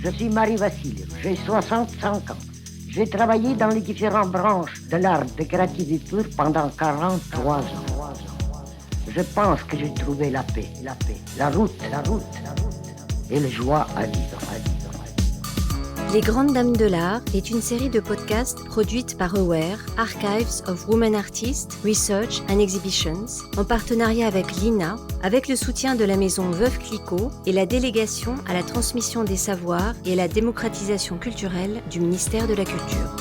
Je suis Marie Vassiliev, j'ai 65 ans. J'ai travaillé dans les différentes branches de l'art de gratificature pendant 43 ans. Je pense que j'ai trouvé la paix, la route, et la joie à vivre. Les Grandes Dames de l'Art est une série de podcasts produite par AWARE, Archives of Women Artists, Research and Exhibitions, en partenariat avec l'INA, avec le soutien de la maison Veuve Clicquot et la délégation à la transmission des savoirs et à la démocratisation culturelle du ministère de la Culture.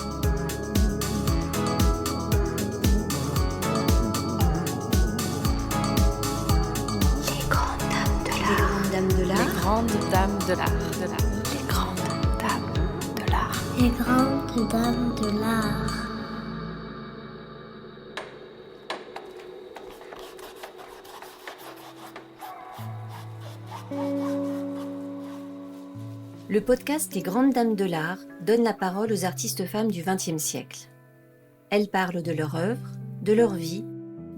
Les Grandes Dames de l'Art. Les Grandes Dames de l'Art. Les Grandes Dames de l'Art. Le podcast Les Grandes Dames de l'Art donne la parole aux artistes femmes du XXe siècle. Elles parlent de leur œuvre, de leur vie,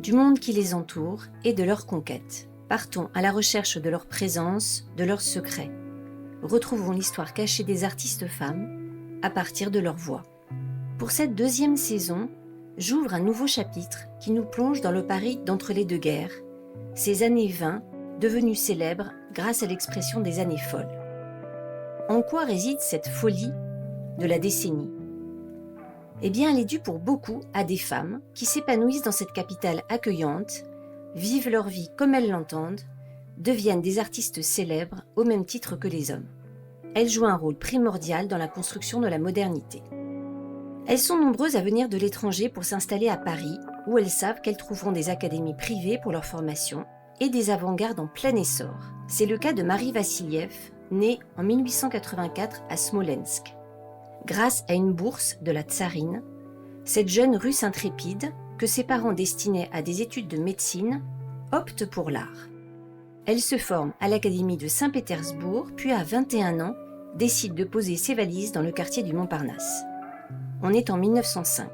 du monde qui les entoure et de leurs conquêtes. Partons à la recherche de leur présence, de leurs secrets. Retrouvons l'histoire cachée des artistes femmes à partir de leur voix. Pour cette deuxième saison, j'ouvre un nouveau chapitre qui nous plonge dans le Paris d'entre-les-deux-guerres, ces années 20 devenues célèbres grâce à l'expression des années folles. En quoi réside cette folie de la décennie ? Eh bien, elle est due pour beaucoup à des femmes qui s'épanouissent dans cette capitale accueillante, vivent leur vie comme elles l'entendent, deviennent des artistes célèbres au même titre que les hommes. Elles jouent un rôle primordial dans la construction de la modernité. Elles sont nombreuses à venir de l'étranger pour s'installer à Paris, où elles savent qu'elles trouveront des académies privées pour leur formation et des avant-gardes en plein essor. C'est le cas de Marie Vassiliev, née en 1884 à Smolensk. Grâce à une bourse de la tsarine, cette jeune Russe intrépide, que ses parents destinaient à des études de médecine, opte pour l'art. Elle se forme à l'Académie de Saint-Pétersbourg, puis à 21 ans, décide de poser ses valises dans le quartier du Montparnasse. On est en 1905.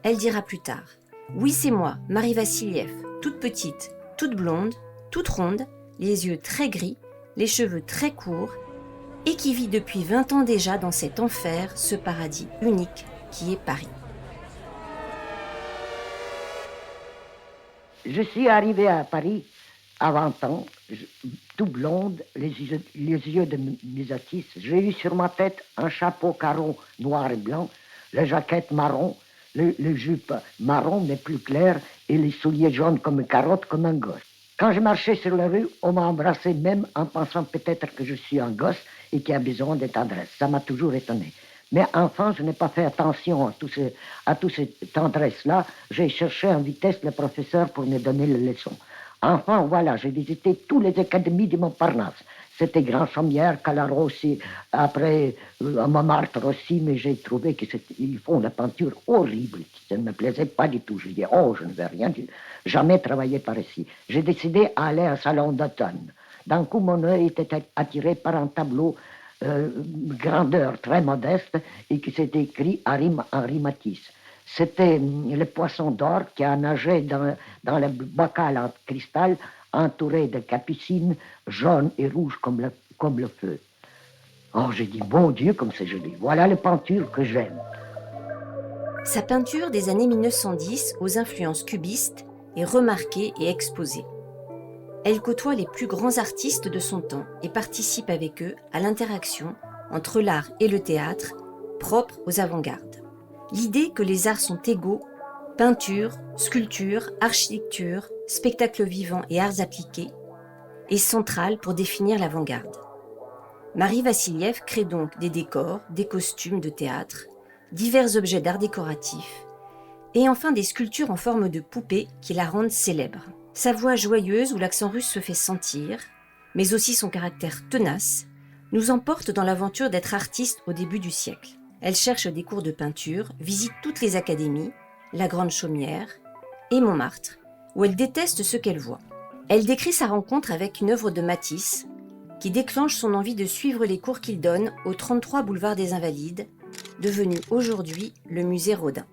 Elle dira plus tard « Oui, c'est moi, Marie Vassiliev, toute petite, toute blonde, toute ronde, les yeux très gris, les cheveux très courts, et qui vit depuis 20 ans déjà dans cet enfer, ce paradis unique qui est Paris. » Je suis arrivée à Paris à 20 ans, tout blonde, les yeux de Misatis. J'ai eu sur ma tête un chapeau carreau noir et blanc, la jaquette marron, le jupe marron mais plus clair et les souliers jaunes comme une carotte, comme un gosse. Quand je marchais sur la rue, on m'a embrassé même en pensant peut-être que je suis un gosse et qui a besoin de tendresse. Ça m'a toujours étonné. Mais enfant, je n'ai pas fait attention à toutes ces tendresses-là. J'ai cherché en vitesse le professeur pour me donner les leçons. Enfin, voilà, j'ai visité toutes les académies du Montparnasse. C'était Grand Chaumière, Calaro aussi, après Montmartre aussi, mais j'ai trouvé qu'ils font une peinture horrible, qui ne me plaisait pas du tout. J'ai dit, oh, je ne vais rien, jamais travailler par ici. J'ai décidé d'aller à un salon d'automne. D'un coup, mon œil était attiré par un tableau grandeur très modeste et qui s'était écrit Henri Matisse. C'était le poisson d'or qui a nagé dans le bocal en cristal entouré de capucines jaunes et rouges comme le feu. Oh, j'ai dit, bon Dieu, comme c'est joli. Voilà la peinture que j'aime. Sa peinture des années 1910 aux influences cubistes est remarquée et exposée. Elle côtoie les plus grands artistes de son temps et participe avec eux à l'interaction entre l'art et le théâtre, propre aux avant-gardes. L'idée que les arts sont égaux, peinture, sculpture, architecture, spectacle vivant et arts appliqués, est centrale pour définir l'avant-garde. Marie Vassiliev crée donc des décors, des costumes de théâtre, divers objets d'art décoratif, et enfin des sculptures en forme de poupées qui la rendent célèbre. Sa voix joyeuse où l'accent russe se fait sentir, mais aussi son caractère tenace, nous emporte dans l'aventure d'être artiste au début du siècle. Elle cherche des cours de peinture, visite toutes les académies, la Grande Chaumière et Montmartre, où elle déteste ce qu'elle voit. Elle décrit sa rencontre avec une œuvre de Matisse, qui déclenche son envie de suivre les cours qu'il donne au 33 boulevard des Invalides, devenu aujourd'hui le musée Rodin.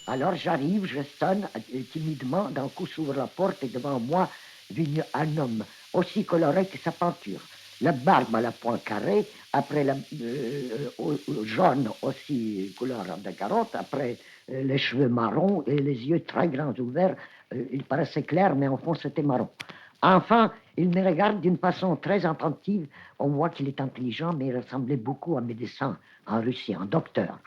Alors j'arrive, je sonne timidement, d'un coup s'ouvre la porte et devant moi vient un homme, aussi coloré que sa peinture. la barbe à la poincaré, après au jaune aussi couleur de carotte, après les cheveux marrons et les yeux très grands ouverts. Il paraissait clair, mais en fond c'était marron. Enfin, il me regarde d'une façon très attentive. On voit qu'il est intelligent, mais il ressemblait beaucoup à un médecin en Russie, un docteur.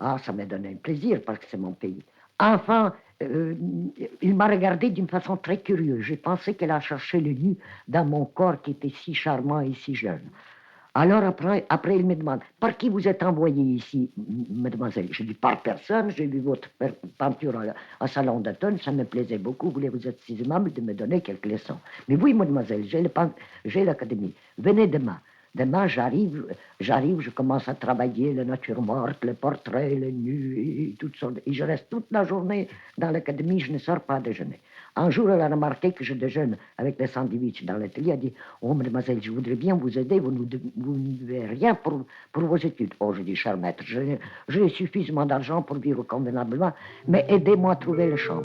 Ah, ça m'a donné un plaisir parce que c'est mon pays. Enfin, il m'a regardé d'une façon très curieuse. J'ai pensé qu'elle a cherché le nu dans mon corps qui était si charmant et si jeune. Alors après, il me demande, par qui vous êtes envoyée ici, mademoiselle? Je dis, par personne, j'ai vu votre peinture au salon d'automne, ça me plaisait beaucoup, voulez-vous être si aimable de me donner quelques leçons? Mais oui, mademoiselle, j'ai l'académie, venez demain. Demain, j'arrive, je commence à travailler la nature morte, le portrait, le nu, et toutes sortes. Et je reste toute la journée dans l'académie, je ne sors pas déjeuner. Un jour, elle a remarqué que je déjeune avec des sandwichs dans l'atelier. Elle a dit, oh, mademoiselle, je voudrais bien vous aider, vous ne devez rien pour vos études. Oh, je dis, cher maître, j'ai suffisamment d'argent pour vivre convenablement, mais aidez-moi à trouver le champ.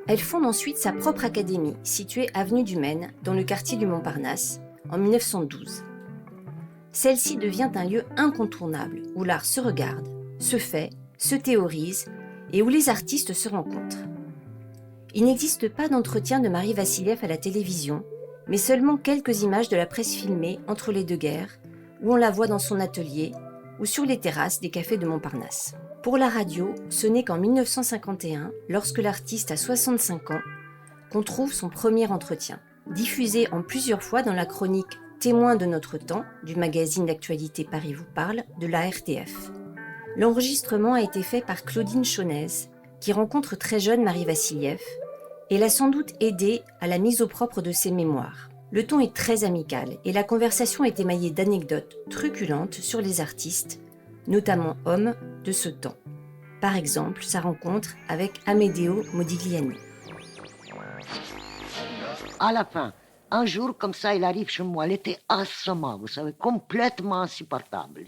Elle fonde ensuite sa propre académie, située avenue du Maine, dans le quartier du Montparnasse, en 1912. Celle-ci devient un lieu incontournable où l'art se regarde, se fait, se théorise et où les artistes se rencontrent. Il n'existe pas d'entretien de Marie Vassiliev à la télévision, mais seulement quelques images de la presse filmée entre les deux guerres, où on la voit dans son atelier ou sur les terrasses des cafés de Montparnasse. Pour la radio, ce n'est qu'en 1951, lorsque l'artiste a 65 ans, qu'on trouve son premier entretien. Diffusé en plusieurs fois dans la chronique Témoins de notre temps du magazine d'actualité Paris vous parle de la RTF. L'enregistrement a été fait par Claudine Chaunez, qui rencontre très jeune Marie Vassiliev, et l'a sans doute aidée à la mise au propre de ses mémoires. Le ton est très amical et la conversation est émaillée d'anecdotes truculentes sur les artistes, notamment hommes de ce temps. Par exemple, sa rencontre avec Amedeo Modigliani. À la fin, un jour, comme ça, il arrive chez moi. Elle était assommant, vous savez, complètement insupportable.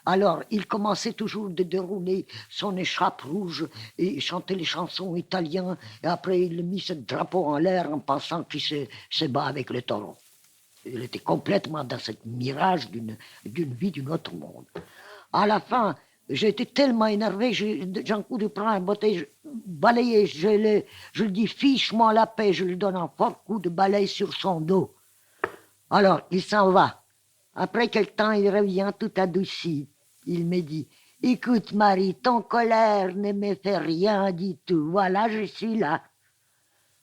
Alors, il commençait toujours de dérouler son écharpe rouge et chanter les chansons italiennes. Et après, il mit ce drapeau en l'air en pensant qu'il se bat avec le taureau. Il était complètement dans ce mirage d'une vie d'un autre monde. À la fin, j'ai été tellement énervé, j'ai un coup de poing, un bouteille balayé, je lui dis, fiche-moi la paix, je lui donne un fort coup de balai sur son dos. Alors, il s'en va. Après quelque temps, il revient tout adouci. Il me dit, écoute Marie, ton colère ne me fait rien du tout, voilà, je suis là.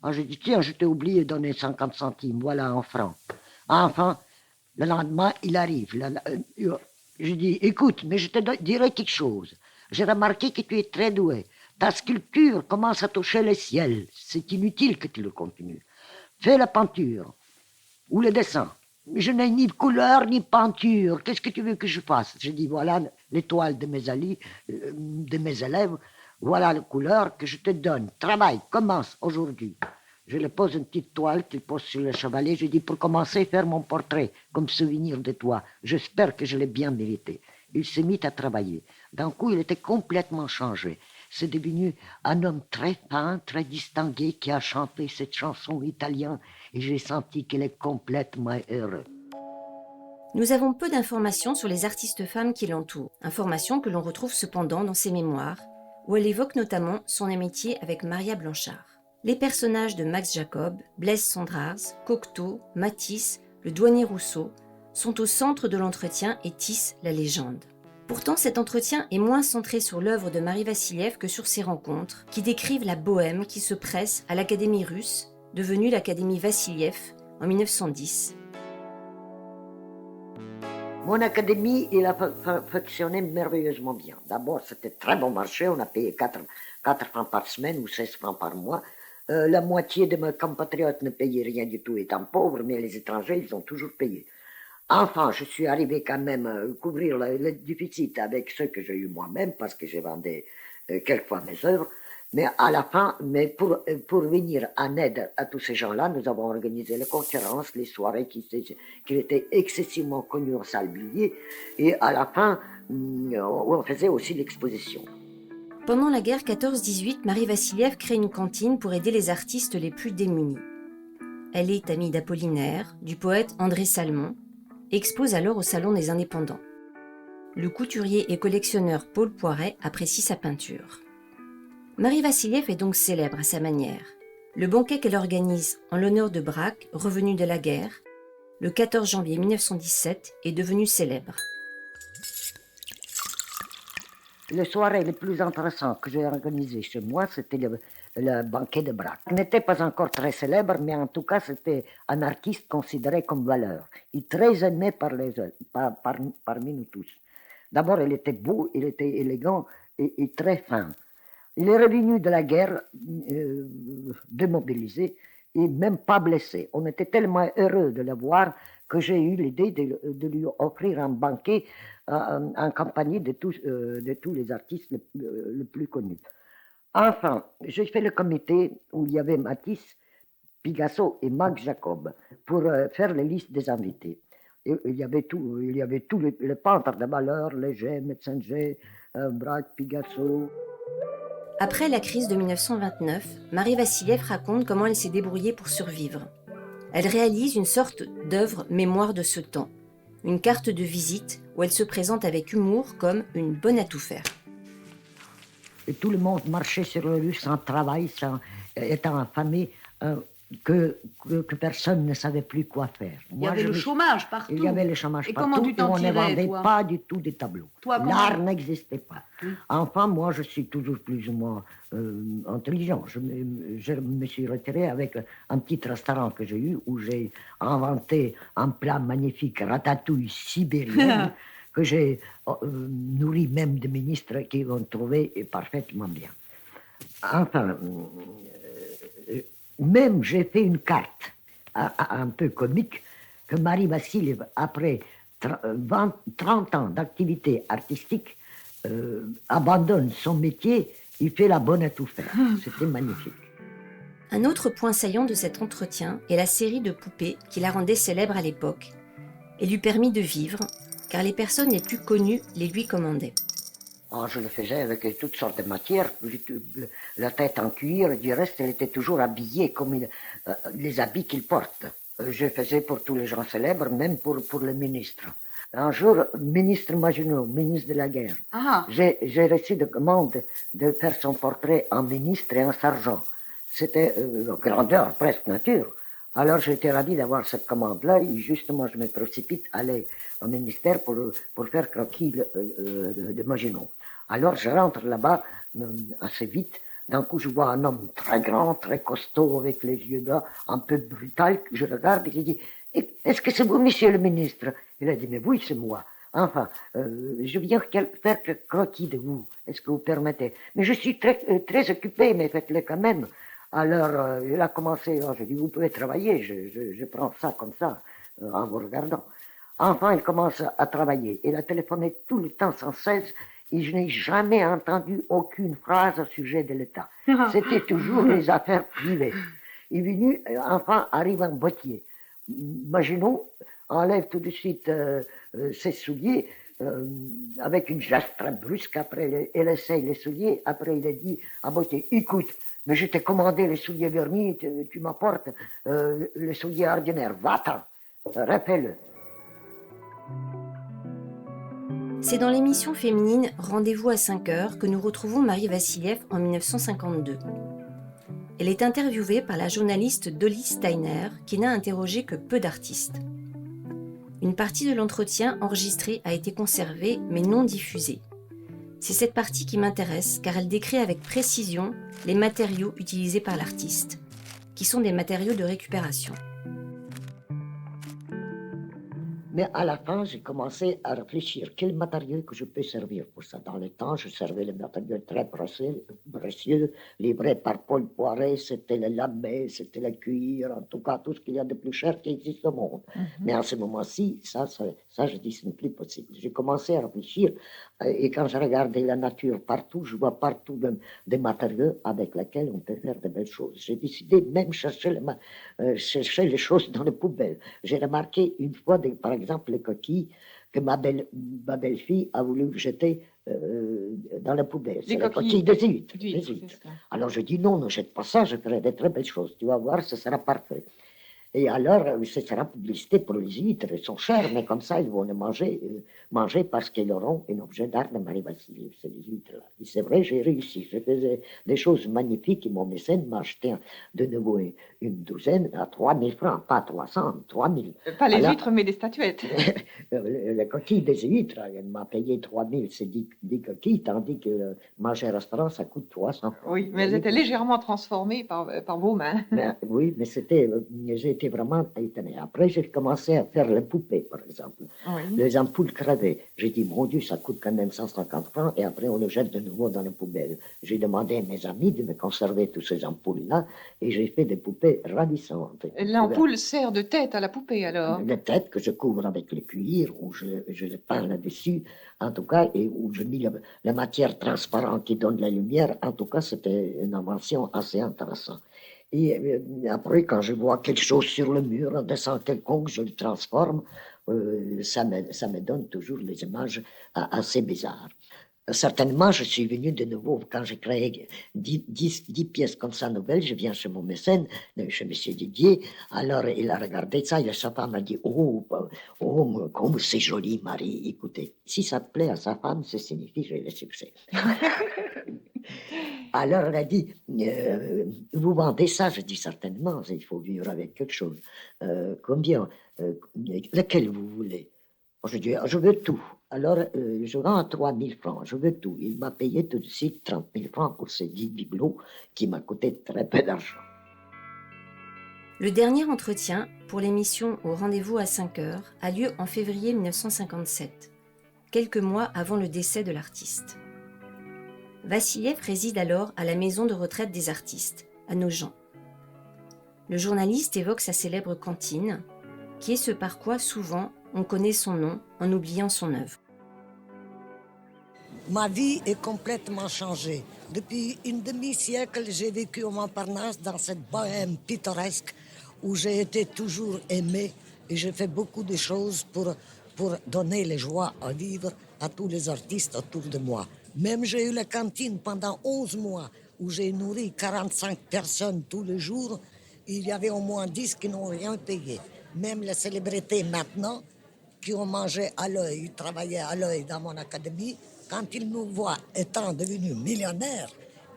Alors, j'ai dit, tiens, je t'ai oublié de donner 50 centimes, voilà un franc. Enfin, le lendemain, il arrive. Je dis, écoute, mais je te dirai quelque chose. J'ai remarqué que tu es très doué. Ta sculpture commence à toucher le ciel. C'est inutile que tu le continues. Fais la peinture ou le dessin. Mais je n'ai ni couleur ni peinture. Qu'est-ce que tu veux que je fasse? Je dis, voilà l'étoile de mes élèves. Voilà la couleur que je te donne. Travaille, commence aujourd'hui. Je lui pose une petite toile qu'il pose sur le chevalet. Je dis, pour commencer, faire mon portrait comme souvenir de toi. J'espère que je l'ai bien mérité. Il s'est mis à travailler. D'un coup, il était complètement changé. C'est devenu un homme très fin, très distingué qui a chanté cette chanson italienne et j'ai senti qu'il est complètement heureux. Nous avons peu d'informations sur les artistes femmes qui l'entourent, informations que l'on retrouve cependant dans ses mémoires, où elle évoque notamment son amitié avec Maria Blanchard. Les personnages de Max Jacob, Blaise Cendrars, Cocteau, Matisse, le douanier Rousseau sont au centre de l'entretien et tissent la légende. Pourtant, cet entretien est moins centré sur l'œuvre de Marie Vassiliev que sur ses rencontres, qui décrivent la bohème qui se presse à l'Académie russe, devenue l'Académie Vassiliev en 1910. Mon académie, il a fonctionné merveilleusement bien. D'abord, c'était très bon marché. On a payé 4 francs par semaine ou 16 francs par mois. La moitié de mes compatriotes ne payaient rien du tout étant pauvres, mais les étrangers, ils ont toujours payé. Enfin, je suis arrivé quand même à couvrir le déficit avec ce que j'ai eu moi-même, parce que j'ai vendu quelquefois mes œuvres. Mais à la fin, pour venir en aide à tous ces gens-là, nous avons organisé les conférences, les soirées qui étaient excessivement connues en salle Billier. Et à la fin, on faisait aussi l'exposition. Pendant la guerre 14-18, Marie Vassiliev crée une cantine pour aider les artistes les plus démunis. Elle est amie d'Apollinaire, du poète André Salmon, et expose alors au Salon des Indépendants. Le couturier et collectionneur Paul Poiret apprécie sa peinture. Marie Vassiliev est donc célèbre à sa manière. Le banquet qu'elle organise en l'honneur de Braque, revenu de la guerre, le 14 janvier 1917, est devenu célèbre. Les soirées les plus intéressantes que j'ai organisées chez moi, c'était le banquet de Braque. Il n'était pas encore très célèbre, mais en tout cas, c'était un artiste considéré comme valeur et très aimé parmi nous tous. D'abord, il était beau, il était élégant et très fin. Il est revenu de la guerre démobilisé et même pas blessé. On était tellement heureux de le voir que j'ai eu l'idée de lui offrir un banquet en compagnie de tous les artistes les plus connus. Enfin, j'ai fait le comité où il y avait Matisse, Picasso et Max Jacob pour faire les listes des invités. Et il y avait tous les peintres de valeur, Léger, Metzinger, Braque, Picasso. Après la crise de 1929, Marie Vassiliev raconte comment elle s'est débrouillée pour survivre. Elle réalise une sorte d'œuvre mémoire de ce temps, une carte de visite où elle se présente avec humour comme une bonne à tout faire. Et tout le monde marchait sur les rues sans travail, étant affamé, que personne ne savait plus quoi faire. Il y avait le chômage partout. Il y avait le chômage et partout. Comment tu t'en et on ne vendait toi pas du tout des tableaux. L'art n'existait pas. Enfin, moi, je suis toujours plus ou moins intelligent. Je me suis retiré avec un petit restaurant que j'ai eu où j'ai inventé un plat magnifique, ratatouille sibérienne, que j'ai nourri même des ministres qui l'ont trouvé parfaitement bien. Enfin, même j'ai fait une carte un peu comique que Marie Vassiliev, après 30 ans d'activité artistique, abandonne son métier et fait la bonne à tout faire. C'était magnifique. Un autre point saillant de cet entretien est la série de poupées qui la rendait célèbre à l'époque et lui permit de vivre, car les personnes les plus connues les lui commandaient. Oh, je le faisais avec toutes sortes de matières, la tête en cuir, du reste, elle était toujours habillée comme les habits qu'il porte. Je faisais pour tous les gens célèbres, même pour le ministre. Un jour, ministre Maginot, ministre de la guerre, j'ai reçu de commande de faire son portrait en ministre et en sergent. C'était grandeur, presque nature. Alors j'étais ravi d'avoir cette commande-là et justement je me précipite aller au ministère pour faire croquis de Maginot. Alors je rentre là-bas assez vite. D'un coup je vois un homme très grand, très costaud, avec les yeux bas, un peu brutal. Je regarde et je dis « Est-ce que c'est vous, monsieur le ministre ?» Il a dit « Mais oui, c'est moi. Enfin, je viens faire quelques croquis de vous. Est-ce que vous permettez ?»« Mais je suis très occupé, mais faites-le quand même. » Alors, il a commencé, je dis, vous pouvez travailler, je prends ça comme ça, en vous regardant. Enfin, il commence à travailler. Il a téléphoné tout le temps sans cesse, et je n'ai jamais entendu aucune phrase au sujet de l'État. C'était toujours les affaires privées. Il est venu, enfin, arrive un boîtier. Maginot enlève tout de suite ses souliers, avec une geste très brusque. Après, il essaye les souliers. Après, il a dit à Boîtier, écoute, mais je t'ai commandé les souliers vernis, tu m'apportes les souliers ordinaires. Va-t'en, refais-le. C'est dans l'émission féminine Rendez-vous à 5 heures que nous retrouvons Marie Vassiliev en 1952. Elle est interviewée par la journaliste Dolly Steiner, qui n'a interrogé que peu d'artistes. Une partie de l'entretien enregistré a été conservée, mais non diffusée. C'est cette partie qui m'intéresse, car elle décrit avec précision les matériaux utilisés par l'artiste, qui sont des matériaux de récupération. Mais à la fin, j'ai commencé à réfléchir quel matériau que je peux servir pour ça. Dans le temps, je servais les matériaux très précieux, livrés par Paul Poiret, c'était le lamé, c'était le cuir, en tout cas tout ce qu'il y a de plus cher qui existe au monde. Mais à ce moment-ci, ça je dis, ce n'est plus possible. J'ai commencé à réfléchir et quand je regardais la nature partout, je vois partout des matériaux avec lesquels on peut faire de belles choses. J'ai décidé même chercher les choses dans les poubelles. J'ai remarqué une fois, par exemple, les coquilles que ma belle-fille a voulu jeter dans la poubelle. C'est les coquilles de huîtres. Alors je dis non, ne jette pas ça, je ferai de très belles choses. Tu vas voir, ce sera parfait. Et alors, ce sera publicité pour les huîtres, elles sont chères, mais comme ça, ils vont les manger parce qu'ils auront un objet d'art de Marie Vassiliev, c'est les huîtres-là. Et c'est vrai, j'ai réussi. Je faisais des choses magnifiques et mon mécène m'a acheté de nouveau une douzaine à 3000 francs, pas 300, 3000. Pas les Alors, huîtres, mais les statuettes. la coquille des huîtres, elle m'a payé 3000, c'est 10 coquilles, tandis que manger au restaurant, ça coûte 300. Oui, mais elles étaient légèrement transformées par vos mains. Oui, mais j'ai été vraiment étonné. Après, j'ai commencé à faire les poupées, par exemple. Oui. Les ampoules crevées. J'ai dit, mon Dieu, ça coûte quand même 150 francs, et après, on les jette de nouveau dans les poubelles. J'ai demandé à mes amis de me conserver toutes ces ampoules-là, et j'ai fait des poupées ravissantes. L'ampoule sert de tête à la poupée, alors. La tête que je couvre avec le cuir, où je le peins là-dessus, en tout cas, et où je mets la matière transparente qui donne la lumière. En tout cas, c'était une invention assez intéressante. Et après, quand je vois quelque chose sur le mur, un dessin quelconque, je le transforme, ça me donne toujours les images assez bizarres. Certainement, je suis venu de nouveau, quand j'ai créé 10 pièces comme ça nouvelles, je viens chez mon mécène, chez M. Didier, alors il a regardé ça, et sa femme a dit, oh, comme c'est joli, Marie, écoutez, si ça plaît à sa femme, ça signifie que j'ai le succès. Alors elle a dit, vous vendez ça? Je dis certainement, il faut vivre avec quelque chose. Combien? Lequel vous voulez? Je dis, je veux tout. Alors, je rends à 3000 francs, je veux tout. Il m'a payé tout de suite 30 000 francs pour ces 10 bibelots qui m'a coûté très peu d'argent. Le dernier entretien pour l'émission Au rendez-vous à 5 heures a lieu en février 1957, quelques mois avant le décès de l'artiste. Vassiliev réside alors à la maison de retraite des artistes, à Nogent. Le journaliste évoque sa célèbre cantine, qui est ce par quoi souvent on connaît son nom en oubliant son œuvre. Ma vie est complètement changée. Depuis une demi-siècle, j'ai vécu au Montparnasse dans cette bohème pittoresque où j'ai été toujours aimé et j'ai fait beaucoup de choses pour donner les joies à vivre à tous les artistes autour de moi. Même j'ai eu la cantine pendant 11 mois où j'ai nourri 45 personnes tous les jours. Il y avait au moins 10 qui n'ont rien payé. Même les célébrités maintenant, qui ont mangé à l'œil, travaillé à l'œil dans mon académie, quand ils nous voient étant devenus millionnaires,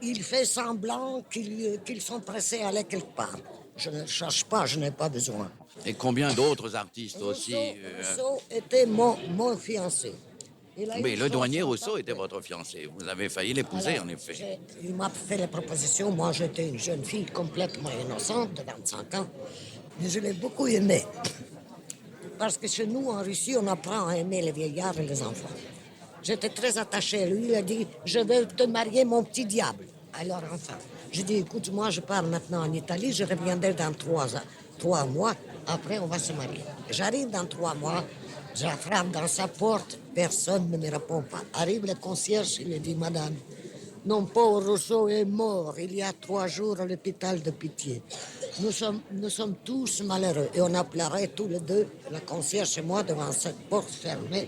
ils font semblant qu'ils sont pressés à aller quelque part. Je ne cherche pas, je n'ai pas besoin. Et combien d'autres artistes aussi Rousseau était mon fiancé. Oui, le douanier Rousseau était votre fiancé. Vous avez failli l'épouser, en effet. Il m'a fait les propositions. Moi, j'étais une jeune fille complètement innocente, de 25 ans. Mais je l'ai beaucoup aimé. Parce que chez nous, en Russie, on apprend à aimer les vieillards et les enfants. J'étais très attachée à lui. Il a dit, je veux te marier, mon petit diable. Alors, enfin, j'ai dit, écoute, moi, je pars maintenant en Italie. Je reviendrai dans 3 mois. Après, on va se marier. J'arrive dans 3 mois. Je frappe dans sa porte. Personne ne me répond pas. Arrive le concierge, il lui dit, madame, non, pauvre Rousseau est mort il y a 3 jours à l'hôpital de Pitié. Nous sommes tous malheureux et on a pleuré tous les deux, la concierge et moi, devant cette porte fermée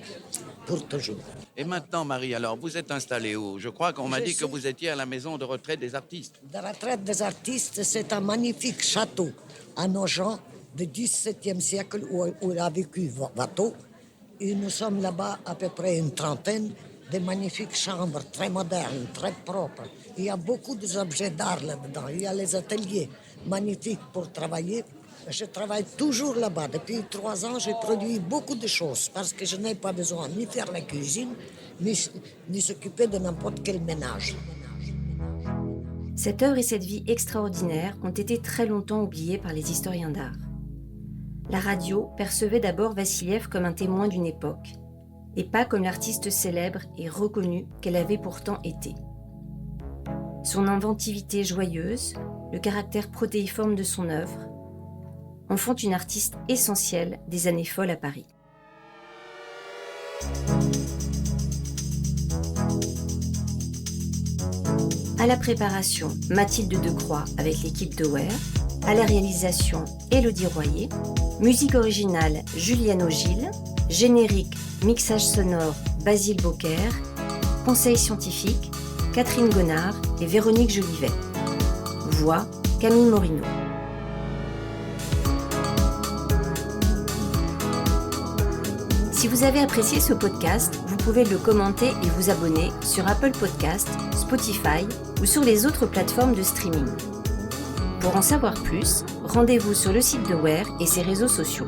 pour toujours. Et maintenant, Marie, alors, vous êtes installée où? Je crois qu'on m'a dit que vous étiez à la maison de retraite des artistes. La retraite des artistes, c'est un magnifique château à Nogent du XVIIe siècle où il a vécu Watteau. Et nous sommes là-bas à peu près une trentaine de magnifiques chambres très modernes, très propres. Il y a beaucoup d'objets d'art là-dedans. Il y a les ateliers magnifiques pour travailler. Je travaille toujours là-bas. Depuis 3 ans, j'ai produit beaucoup de choses parce que je n'ai pas besoin ni faire la cuisine, ni s'occuper de n'importe quel ménage. Cette œuvre et cette vie extraordinaire ont été très longtemps oubliées par les historiens d'art. La radio percevait d'abord Vassiliev comme un témoin d'une époque, et pas comme l'artiste célèbre et reconnu qu'elle avait pourtant été. Son inventivité joyeuse, le caractère protéiforme de son œuvre, en font une artiste essentielle des années folles à Paris. À la préparation, Mathilde Decroix avec l'équipe de Ware. À la réalisation, Élodie Royer. Musique originale, Julienne Augil. Générique, mixage sonore, Basile Beaucaire. Conseil scientifique, Catherine Gonard et Véronique Jolivet. Voix, Camille Morino. Si vous avez apprécié ce podcast, vous pouvez le commenter et vous abonner sur Apple Podcasts, Spotify ou sur les autres plateformes de streaming. Pour en savoir plus, rendez-vous sur le site de WER et ses réseaux sociaux.